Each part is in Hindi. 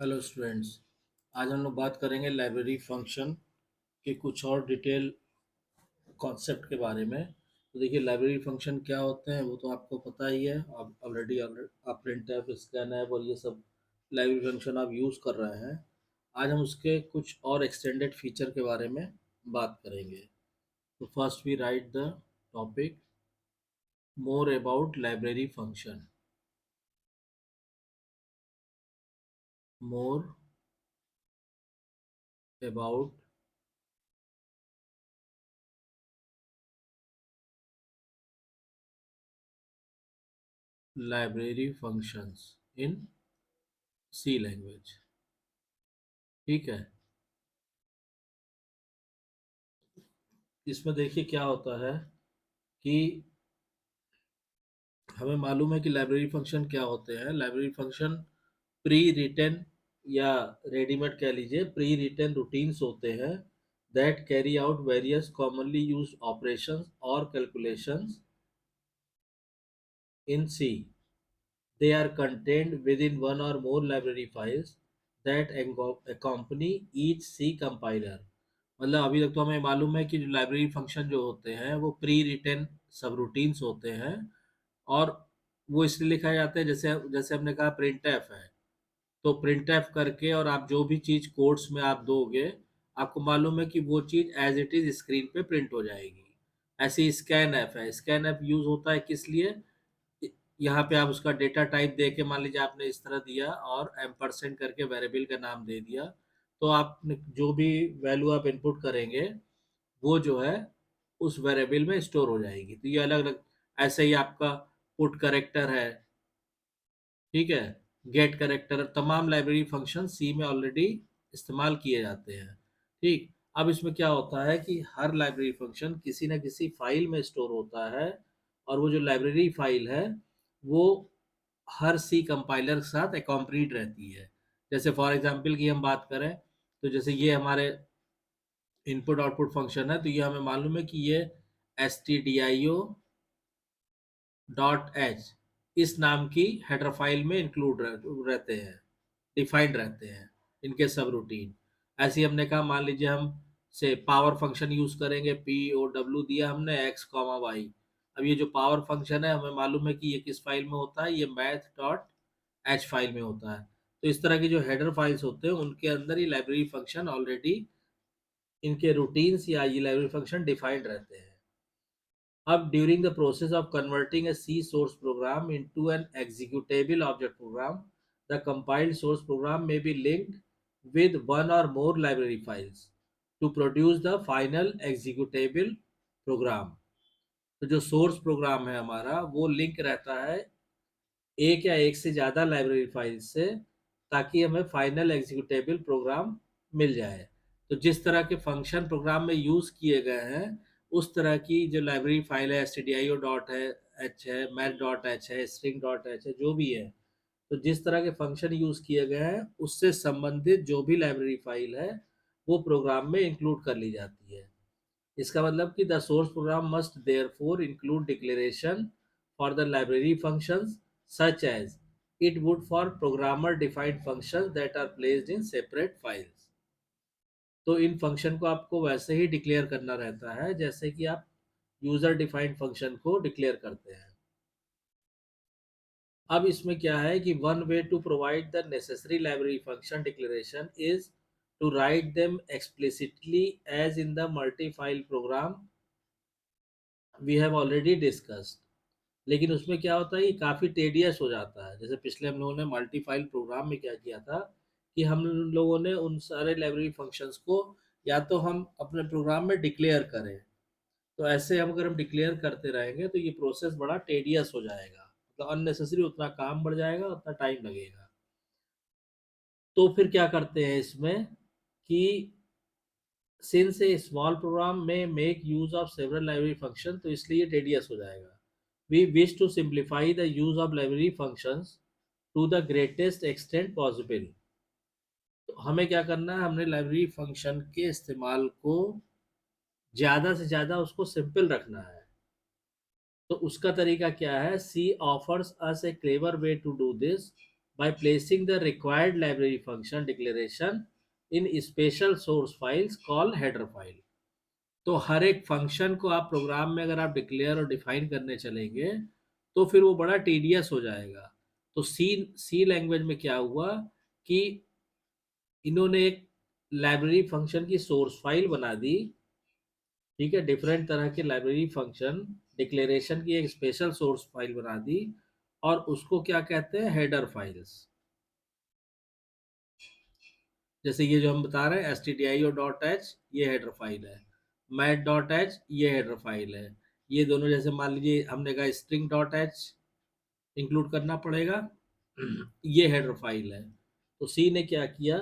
Hello students. आज हम लोग बात करेंगे लाइब्रेरी फंक्शन के कुछ और डिटेल कॉन्सेप्ट के बारे में। तो देखिए, लाइब्रेरी फंक्शन क्या होते हैं वो तो आपको पता ही है। आप ऑलरेडी आप प्रिंट ऐप, स्कैन ऐप और ये सब लाइब्रेरी फंक्शन आप यूज़ कर रहे हैं। आज हम उसके कुछ और एक्सटेंडेड फीचर के बारे में बात करेंगे। तो first we write the topic more about library function. More about library functions in C language. ठीक है। इसमें देखिए क्या होता है कि हमें मालूम है कि लाइब्रेरी फंक्शन क्या होते हैं। लाइब्रेरी फंक्शन प्री रिटन या रेडीमेड कह लीजिए प्री रिटन रूटीन्स होते हैं that carry out various commonly used operations और calculations in C. They are contained within one or more library files that accompany each C compiler। मतलब अभी तक तो हमें मालूम है कि जो लाइब्रेरी फंक्शन जो होते हैं वो प्री रिटन सब रूटीन्स होते हैं। और वो इसलिए लिखा जाता है, जैसे जैसे हमने कहा प्रिंट एफ है, तो प्रिंट एफ करके और आप जो भी चीज़ कोड्स में आप दोगे, आपको मालूम है कि वो चीज़ एज इट इज़ स्क्रीन पे प्रिंट हो जाएगी। ऐसे स्कैन एफ है। स्कैन एफ यूज़ होता है किस लिए? यहाँ पे आप उसका डेटा टाइप दे के, मान लीजिए आपने इस तरह दिया और एम्परसेंड करके वेरिएबल का नाम दे दिया, तो आपने जो भी वैल्यू आप इनपुट करेंगे वो जो है उस वेरिएबल में स्टोर हो जाएगी। तो ये अलग अलग, ऐसे ही आपका पुट करेक्टर है, ठीक है, गेट करेक्टर, तमाम लाइब्रेरी फंक्शन सी में ऑलरेडी इस्तेमाल किए जाते हैं। ठीक। अब इसमें क्या होता है कि हर लाइब्रेरी फंक्शन किसी न किसी फाइल में स्टोर होता है, और वो जो लाइब्रेरी फाइल है वो हर सी कंपाइलर के साथ एकम्प्लीट रहती है। जैसे फॉर एग्जांपल की हम बात करें, तो जैसे ये हमारे इनपुट आउटपुट फंक्शन है, तो ये हमें मालूम है कि ये stdio डॉट एच इस नाम की हेडर फाइल में इंक्लूड रहते हैं, डिफाइंड रहते हैं इनके सब रूटीन। ऐसे ही हमने कहा, मान लीजिए हम से पावर फंक्शन यूज करेंगे, पी ओ डब्ल्यू दिया हमने एक्स कॉमा वाई। अब ये जो पावर फंक्शन है हमें मालूम है कि ये किस फाइल में होता है, ये मैथ डॉट एच फाइल में होता है। तो इस तरह की जो हेडर फाइल्स होते हैं उनके अंदर ही लाइब्रेरी फंक्शन ऑलरेडी, इनके रूटीन्स या ये लाइब्रेरी फंक्शन डिफाइंड रहते हैं। अब during the process of converting a C source program into an executable object program, the compiled source program may be linked with one or more library files to produce the final executable program। तो जो सोर्स प्रोग्राम है हमारा वो लिंक रहता है एक या एक से ज़्यादा लाइब्रेरी फाइल से, ताकि हमें फाइनल एग्जीक्यूटेबल प्रोग्राम मिल जाए। तो जिस तरह के फंक्शन प्रोग्राम में यूज़ किए गए हैं उस तरह की जो लाइब्रेरी फाइल है, stdio डॉट है एच है, मैथ डॉट एच है, स्ट्रिंग डॉट एच है, जो भी है, तो जिस तरह के फंक्शन यूज़ किए गए हैं उससे संबंधित जो भी लाइब्रेरी फाइल है वो प्रोग्राम में इंक्लूड कर ली जाती है। इसका मतलब कि the source programme must therefore include declaration for the library functions such as it would for programmer defined functions that are placed in separate files। तो इन फंक्शन को आपको वैसे ही डिक्लेयर करना रहता है जैसे कि आप यूजर डिफाइंड फंक्शन को डिक्लेयर करते हैं। अब इसमें क्या है कि one way to provide the necessary library function declaration is to write them explicitly as in the multi file program we have already discussed. लेकिन उसमें क्या होता है, ये काफ़ी टेडियस हो जाता है। जैसे पिछले हम लोगों ने मल्टी फाइल प्रोग्राम में क्या किया था कि हम लोगों ने उन सारे लाइब्रेरी फंक्शंस को या तो हम अपने प्रोग्राम में डिक्लेयर करें, तो ऐसे हम अगर हम डिक्लेयर करते रहेंगे तो ये प्रोसेस बड़ा टेडियस हो जाएगा, मतलब अननेसेसरी उतना काम बढ़ जाएगा, उतना टाइम लगेगा। तो फिर क्या करते हैं इसमें कि सिंस ए स्मॉल प्रोग्राम में make use of several library function, तो इसलिए टेडियस हो जाएगा। We wish to simplify the use of library functions to the greatest extent possible. तो हमें क्या करना है, हमने लाइब्रेरी फंक्शन के इस्तेमाल को ज़्यादा से ज़्यादा उसको सिंपल रखना है। तो उसका तरीका क्या है, C offers us a clever way to do this by placing the required library function declaration in special source files called header file. तो हर एक फंक्शन को आप प्रोग्राम में अगर आप डिक्लेयर और डिफाइन करने चलेंगे तो फिर वो बड़ा टीडियस हो जाएगा। तो सी सी लैंग्वेज में क्या हुआ कि इन्होंने एक लाइब्रेरी फंक्शन की सोर्स फाइल बना दी। ठीक है, डिफरेंट तरह के लाइब्रेरी फंक्शन डिक्लेरेशन की एक स्पेशल सोर्स फाइल बना दी और उसको क्या कहते हैं, हेडर फाइल्स। जैसे ये जो हम बता रहे हैं stdio.h, ये हेडर फाइल है। mat.h, ये हेडर फाइल है। ये दोनों जैसे मान लीजिए हमने कहा string.h इंक्लूड करना पड़ेगा, ये हेडर फाइल है। तो सी ने क्या किया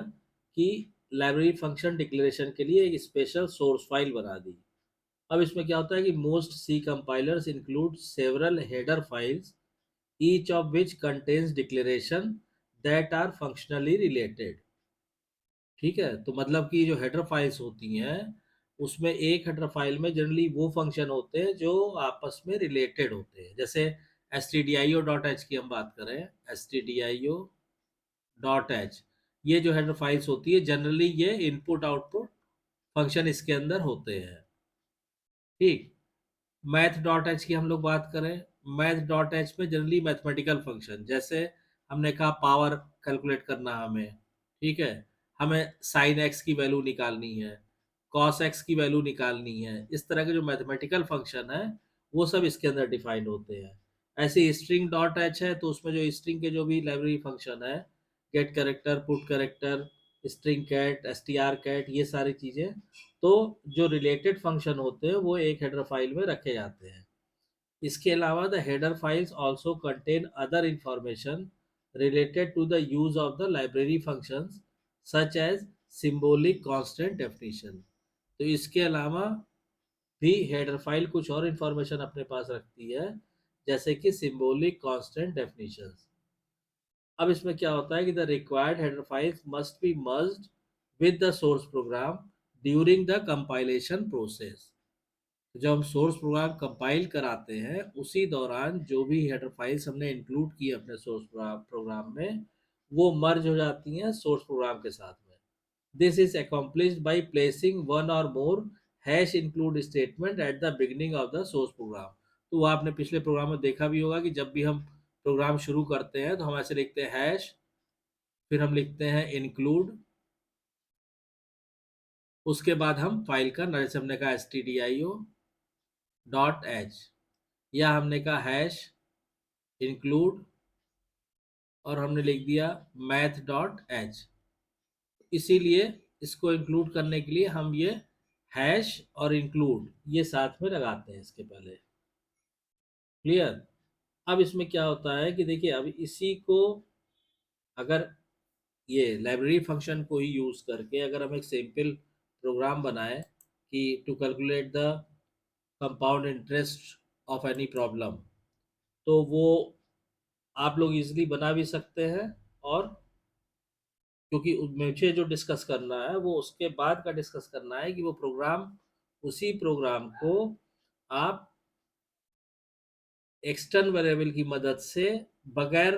कि लाइब्रेरी फंक्शन डिक्लेरेशन के लिए एक स्पेशल सोर्स फाइल बना दी। अब इसमें क्या होता है कि most C compilers include several header files each of which contains declaration that are functionally related. ठीक है, तो मतलब कि जो हेडर फाइल्स होती हैं उसमें एक हेडर फाइल में जनरली वो फंक्शन होते हैं जो आपस में रिलेटेड होते हैं। जैसे stdio.h की हम बात करें, stdio.h, ये जो हेडर फाइल्स होती है जनरली ये इनपुट आउटपुट फंक्शन इसके अंदर होते हैं। ठीक, मैथ डॉट एच की हम लोग बात करें, मैथ डॉट एच में जनरली मैथमेटिकल फंक्शन, जैसे हमने कहा पावर कैलकुलेट करना हमें, ठीक है, हमें साइन एक्स की वैल्यू निकालनी है, कॉस एक्स की वैल्यू निकालनी है, इस तरह के जो मैथमेटिकल फंक्शन है वो सब इसके अंदर डिफाइंड होते हैं। ऐसे स्ट्रिंग डॉट एच है तो उसमें जो स्ट्रिंग के जो भी लाइब्रेरी फंक्शन है, get character, put character, string cat, STR cat, ये सारी चीज़ें, तो जो रिलेटेड फंक्शन होते हैं वो एक हेडर फाइल में रखे जाते हैं। इसके अलावा the header files also contain other information related to the use of the library functions such as symbolic constant definition. तो इसके अलावा भी हेडर फाइल कुछ और इंफॉर्मेशन अपने पास रखती है, जैसे कि सिंबॉलिक कांस्टेंट डेफिनेशंस। अब इसमें क्या होता है कि the required header files must be merged with the source programme during the compilation process. जब हम सोर्स प्रोग्राम कंपाइल कराते हैं उसी दौरान जो भी हेडर फाइल्स हमने इंक्लूड की अपने सोर्स प्रोग्राम में वो मर्ज हो जाती हैं सोर्स प्रोग्राम के साथ में। This is accomplished by placing one or more hash include statement at the beginning of the source program. तो वो आपने पिछले प्रोग्राम में देखा भी होगा कि जब भी हम प्रोग्राम शुरू करते हैं तो हम ऐसे लिखते हैं हैश, फिर हम लिखते हैं इंक्लूड, उसके बाद हम फाइल का नाम, जैसे हमने कहा stdio.h, या हमने कहा हैश इंक्लूड और हमने लिख दिया math.h। इसीलिए इसको इंक्लूड करने के लिए हम ये हैश और इंक्लूड ये साथ में लगाते हैं इसके पहले। क्लियर। अब इसमें क्या होता है कि देखिए अब इसी को अगर ये लाइब्रेरी फंक्शन को ही यूज करके अगर हम एक सिंपल प्रोग्राम बनाए कि to calculate the compound interest of any problem, तो वो आप लोग इजीली बना भी सकते हैं। और क्योंकि मुझे जो डिस्कस करना है वो उसके बाद का डिस्कस करना है कि वो प्रोग्राम, उसी प्रोग्राम को आप एक्सटर्नल वेरिएबल की मदद से बगैर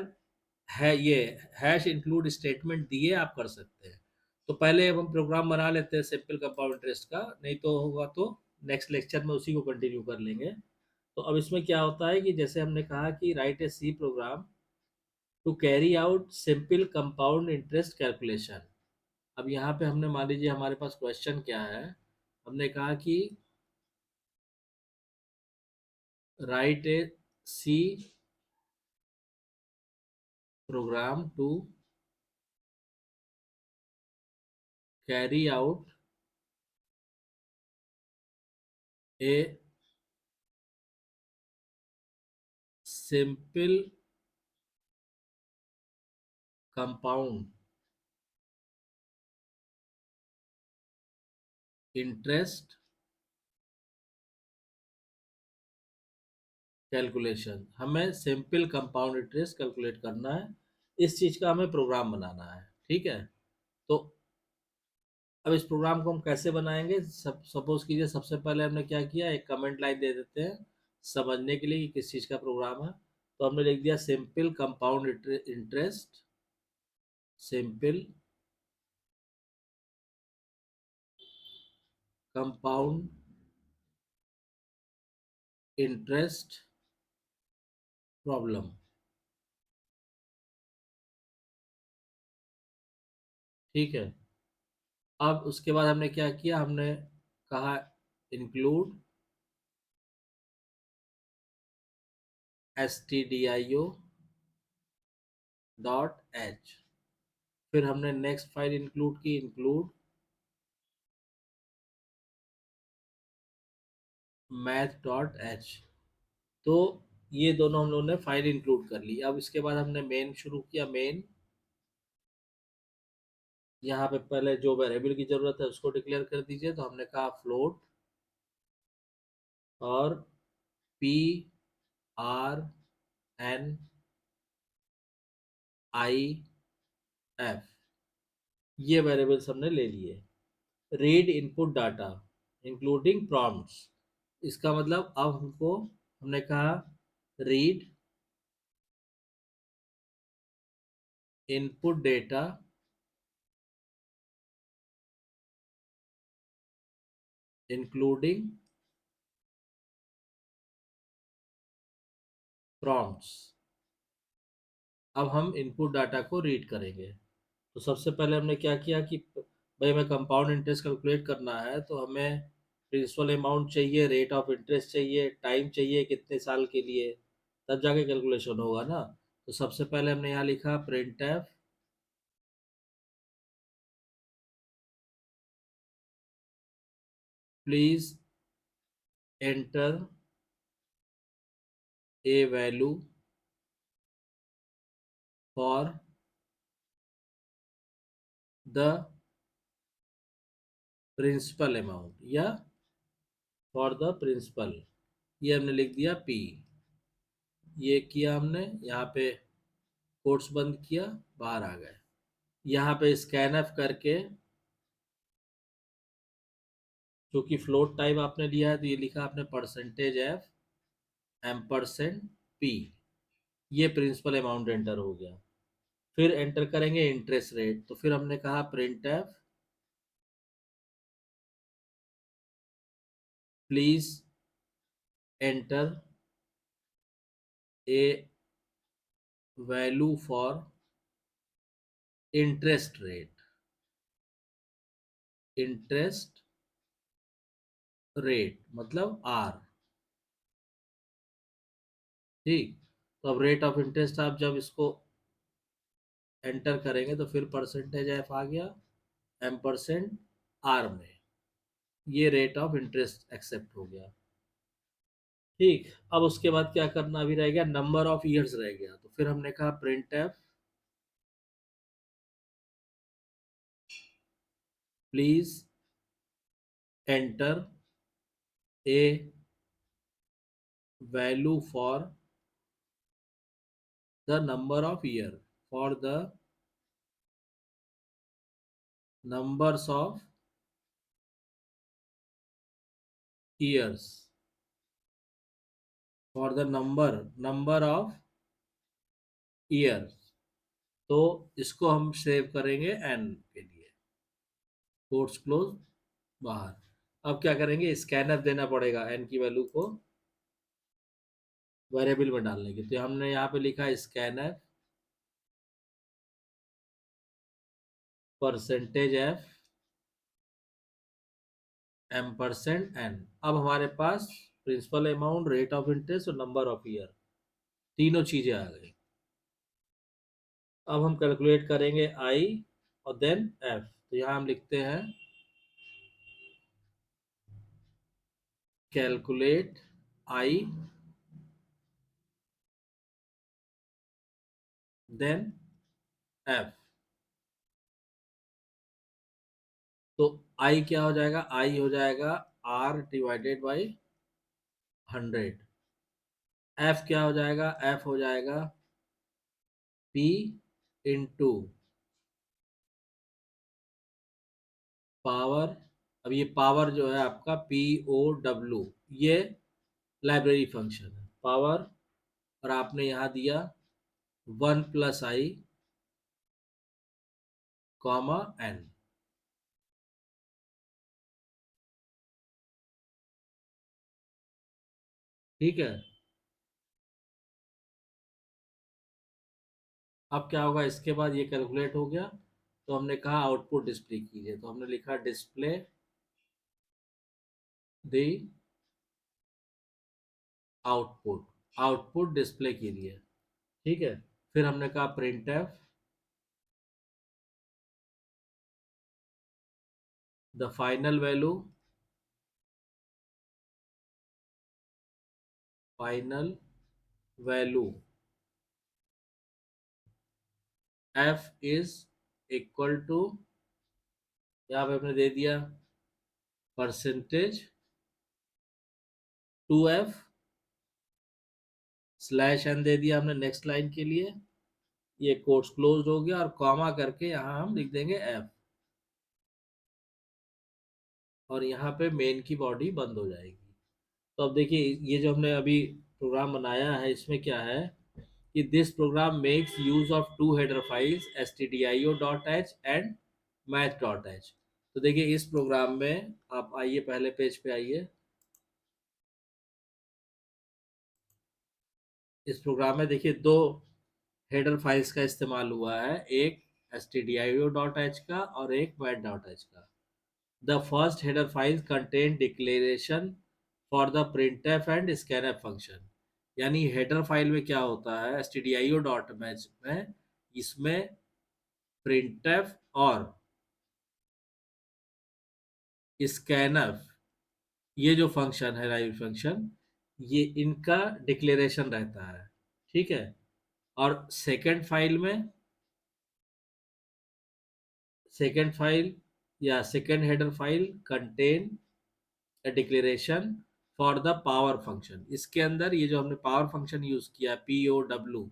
है ये हैश इंक्लूड स्टेटमेंट दिए आप कर सकते हैं। तो पहले अब हम प्रोग्राम बना लेते हैं सिंपल कंपाउंड इंटरेस्ट का, नहीं तो होगा तो नेक्स्ट लेक्चर में उसी को कंटिन्यू कर लेंगे। तो अब इसमें क्या होता है कि जैसे हमने कहा कि write a C program to carry out simple compound interest calculation. अब यहाँ पे हमने मान लीजिए हमारे पास क्वेश्चन क्या है, हमने कहा कि write a C program to carry out a simple compound interest calculation. हमें सिंपल कंपाउंड इंटरेस्ट कैलकुलेट करना है, इस चीज़ का हमें प्रोग्राम बनाना है। ठीक है, तो अब इस प्रोग्राम को हम कैसे बनाएंगे, सपोज कीजिए सबसे पहले हमने क्या किया, एक कमेंट लाइन दे देते हैं समझने के लिए कि किस चीज़ का प्रोग्राम है। तो हमने लिख दिया simple compound interest simple compound interest problem. ठीक है। अब उसके बाद हमने क्या किया, हमने कहा इंक्लूड stdio डॉट एच। फिर हमने नेक्स्ट फाइल इंक्लूड की, इंक्लूड मैथ डॉट एच। तो ये दोनों हम लोगों ने फाइल इंक्लूड कर ली। अब इसके बाद हमने मेन शुरू किया। मेन, यहाँ पे पहले जो वेरिएबल की जरूरत है उसको डिक्लेयर कर दीजिए। तो हमने कहा फ्लोट और P R N I F, ये वेरिएबल्स हमने ले लिए। Read input data including prompts, इसका मतलब अब हमको, हमने कहा read input data including prompts. अब हम इनपुट डाटा को रीड करेंगे। तो सबसे पहले हमने क्या किया कि भाई हमें कंपाउंड इंटरेस्ट कैलकुलेट करना है, तो हमें प्रिंसिपल अमाउंट चाहिए, रेट ऑफ इंटरेस्ट चाहिए, टाइम चाहिए कितने साल के लिए, तब जाके कैलकुलेशन होगा ना। तो सबसे पहले हमने यहाँ लिखा print F please enter a value for the principal amount या फॉर द प्रिंसिपल। ये हमने लिख दिया पी। ये किया हमने, यहाँ पे कोट्स बंद किया, बाहर आ गए। यहाँ पे स्कैन एफ करके, क्योंकि फ्लोट टाइप आपने लिया है तो ये लिखा आपने परसेंटेज एफ एम्परसेंड पी, ये प्रिंसिपल अमाउंट एंटर हो गया। फिर एंटर करेंगे इंटरेस्ट रेट। तो फिर हमने कहा print F please enter a value for interest rate, interest rate मतलब आर। ठीक। तो अब रेट ऑफ इंटरेस्ट आप जब इसको एंटर करेंगे तो फिर परसेंटेज एफ आ गया एम परसेंट आर में, ये रेट ऑफ इंटरेस्ट एक्सेप्ट हो गया। ठीक। अब उसके बाद क्या करना अभी रह गया, नंबर ऑफ ईयर्स रह गया। तो फिर हमने कहा print F please enter a value for the number of year, for the numbers of years, for the number of years. तो इसको हम सेव करेंगे एन के लिए, कोट्स क्लोज, बाहर। अब क्या करेंगे, स्कैनर देना पड़ेगा एन की वैल्यू को वेरिएबल में डालने की। तो हमने यहाँ पे लिखा scanner percentage F M percent N. अब हमारे पास principal amount, rate of interest और नंबर ऑफ ईयर, तीनों चीजें आ गई। अब हम कैलकुलेट करेंगे आई और देन एफ। तो यहाँ हम लिखते हैं कैलकुलेट आई देन एफ। तो आई क्या हो जाएगा, आई हो जाएगा आर डिवाइडेड बाई 100। एफ क्या हो जाएगा, एफ हो जाएगा पी इंटू पावर। अब ये पावर जो है आपका पी ओ डब्ल्यू, ये लाइब्रेरी फंक्शन है पावर। और आपने यहाँ दिया 1 प्लस आई कॉमा एन। ठीक है। अब क्या होगा, इसके बाद ये कैलकुलेट हो गया, तो हमने कहा आउटपुट डिस्प्ले कीजिए, तो हमने लिखा display the output, output display कीजिए। ठीक है। फिर हमने कहा print F the final value F is equal to, यहाँ पे हमने दे दिया परसेंटेज 2f स्लैश एन दे दिया हमने नेक्स्ट लाइन के लिए। ये कोट्स क्लोज हो गया और कॉमा करके यहाँ हम लिख देंगे एफ, और यहाँ पे मेन की बॉडी बंद हो जाएगी। तो अब देखिए, ये जो हमने अभी प्रोग्राम बनाया है, इसमें क्या है कि this program makes use of two header files stdio.h and math.h। तो देखिए इस प्रोग्राम में आप आइए, पहले पेज पे आइए। इस प्रोग्राम में देखिए दो हेडर फाइल्स का इस्तेमाल हुआ है, एक stdio.h का और एक math.h का। The first header file contain declaration for the printf and scanf function। यानी हेडर फाइल में क्या होता है, stdio डॉट मैच में, इसमें printf और scanf, ये जो फंक्शन है, लाइव फंक्शन, ये इनका डिक्लेरेशन रहता है। ठीक है। और सेकेंड फाइल या second header file contain declaration for the power function. इसके अंदर ये जो हमने पावर फंक्शन यूज किया POW,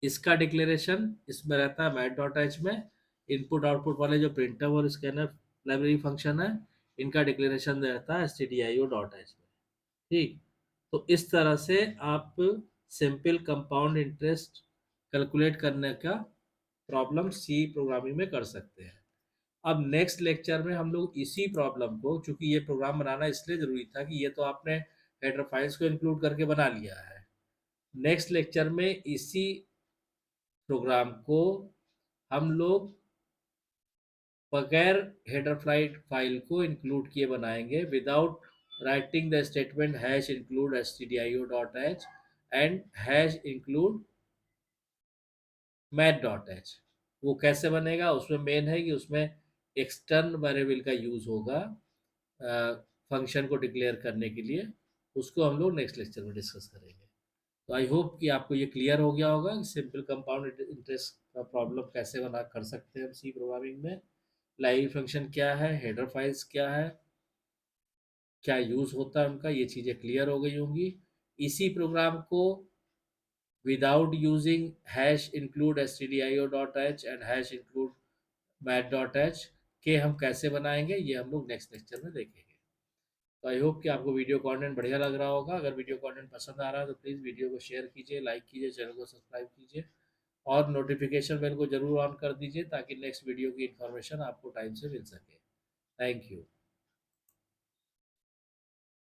इसका डिक्लेरेशन इसमें रहता है मैथ डॉट एच में। इनपुट आउटपुट वाले जो प्रिंटर और स्कैनर लाइब्रेरी फंक्शन है, इनका डिक्लेरेशन रहता है stdio.h में। ठीक। तो इस तरह से आप सिंपल कंपाउंड इंटरेस्ट कैलकुलेट करने का प्रॉब्लम सी प्रोग्रामिंग में कर सकते हैं। अब नेक्स्ट लेक्चर में हम लोग इसी प्रॉब्लम को, चूंकि ये प्रोग्राम बनाना इसलिए जरूरी था कि ये तो आपने हेडर फाइल्स को इंक्लूड करके बना लिया है, नेक्स्ट लेक्चर में इसी प्रोग्राम को हम लोग बगैर हेडर फाइल को इंक्लूड किए बनाएंगे, without writing the statement hash include stdio.h and hash include math.h। वो कैसे बनेगा, उसमें मेन है कि उसमें एक्सटर्न वेरिएबल का यूज होगा फंक्शन को डिक्लेयर करने के लिए। उसको हम लोग नेक्स्ट लेक्चर में डिस्कस करेंगे। तो आई होप कि आपको ये क्लियर हो गया होगा कि सिंपल कंपाउंड इंटरेस्ट का प्रॉब्लम कैसे बना कर सकते हैं हम सी प्रोग्रामिंग में, लाइव फंक्शन क्या है, हेडर फाइल्स क्या है, क्या यूज होता है उनका, ये चीज़ें क्लियर हो गई होंगी। इसी प्रोग्राम को without using hash include stdio.h and hash include math.h के हम कैसे बनाएंगे, ये हम लोग नेक्स्ट लेक्चर में देखेंगे। तो आई होप कि आपको वीडियो कंटेंट बढ़िया लग रहा होगा। अगर वीडियो कंटेंट पसंद आ रहा है तो प्लीज़ वीडियो को शेयर कीजिए, लाइक कीजिए, चैनल को सब्सक्राइब कीजिए और नोटिफिकेशन बेल को जरूर ऑन कर दीजिए ताकि नेक्स्ट वीडियो की इन्फॉर्मेशन आपको टाइम से मिल सके। Thank you.